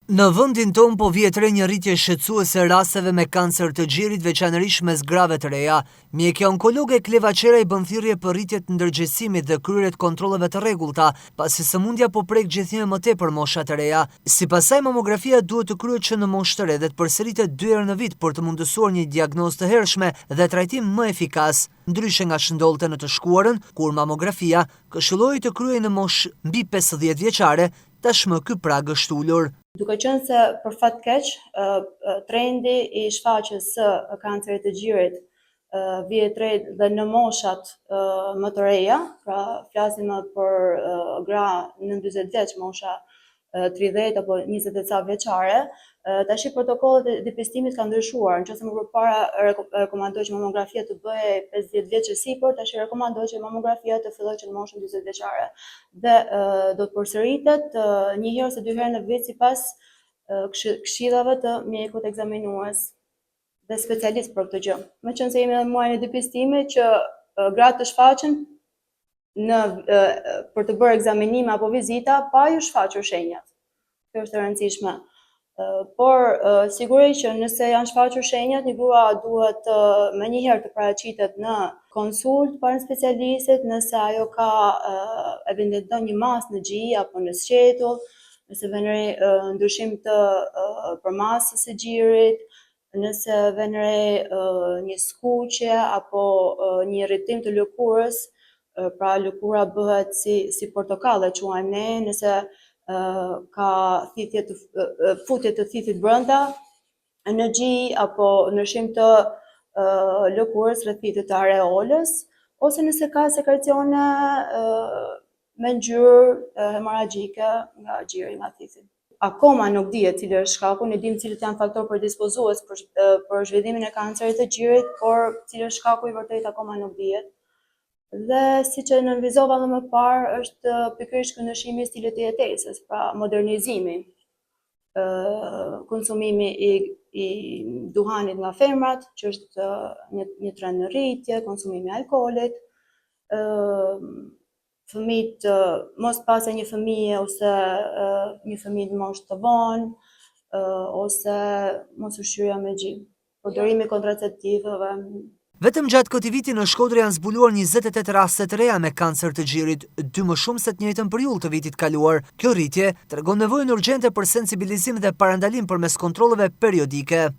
Në vendin tonë po vjet re një rritje shqetësuese rasteve me kancer të gjirit, veçanërisht mes grave të reja. Mjekja onkologe Kleva Qera i bën thirrje për rritje të ndërgjegjësimit dhe kryerje të kontrolleve të rregullta, pasi sëmundja po prek gjithnjë më tepër mosha të reja. Sipas saj, mamografia duhet të kryhet që në moshë të re dhe të përsëritet 2 herë në vit për të mundësuar një diagnozë të hershme dhe trajtim më efikas, ndryshe nga ç'ndodhte në të shkuarën, kur mamografia këshillohej të kryhej në moshë mbi 50 vjeçare, tashmë ky prag është ulur. Duke qenë se për fat keq, trendi i shfaqjes së kancerit të gjirit vjet re dhe në moshat më të reja, pra flasim për gra në 40 vjeç, mosha 30 apo 20 e ca vjeçare. Tashi protokollet e depistimit kanë ndryshuar. Nëse më përpara rekomandohej që mamografia të bëhej 50 vjeç e sipër, tashi rekomandohet që mamografia të fillojë që në moshën 40 vjeçare. Dhe do të përsëritet 1 herë ose 2 herë në vit sipas këshillave të mjekut egzaminues dhe specialist për këtë gjë. Meqense jemi në muajin e depistimit që gratë të shfaqen për të bërë egzaminime apo vizita pa ju shfaqur shenjat. Kjo është e rëndësishme. Por sigurisht që nëse janë shfaqur shenjat, një grua duhet menjëherë të paraqitet në konsult para specialistit nëse ajo ka evidenton një masë në gjij apo në sqetull, nëse vjen re ndryshim të përmasës së gjirit, nëse vjen re një skuqje apo një rritim të lëkurës, pra lëkura bëhet si portokalle quajmë ne, nëse ka futje të thithit brenda në gjij apo ndryshim të lëkurës rreth thithit të areolës, ose nëse ka sekrecione me ngjyrë hemoragjike nga gjiri, nga thithi. Akoma nuk dihet cili është shkaku, ne dimë cilët janë faktorë predispozues për zhvillimin e kancerit të gjirit, por cili është shkaku i vërtet akoma nuk dihet. Dhe siç e nënvizova më parë, është pikërisht këndvështrimi i stilit të jetesës, pra modernizimi, konsumimi i duhanit nga femrat, që është një trend në rritje, konsumimi i alkoolit, fëmijët mos pasja një fëmijë ose një fëmijë në moshë të vonë, ose mos ushqyerja me gjy, përdorimi i kontraceptivëve. Vetëm gjatë këtij viti në Shkodër janë zbuluar 28 raste të reja me kancer të gjirit, 2 më shumë se të njëjtën periudhë të vitit kaluar. Kjo rritje tregon nevojën urgjente për sensibilizim dhe parandalim përmes kontrolleve periodike.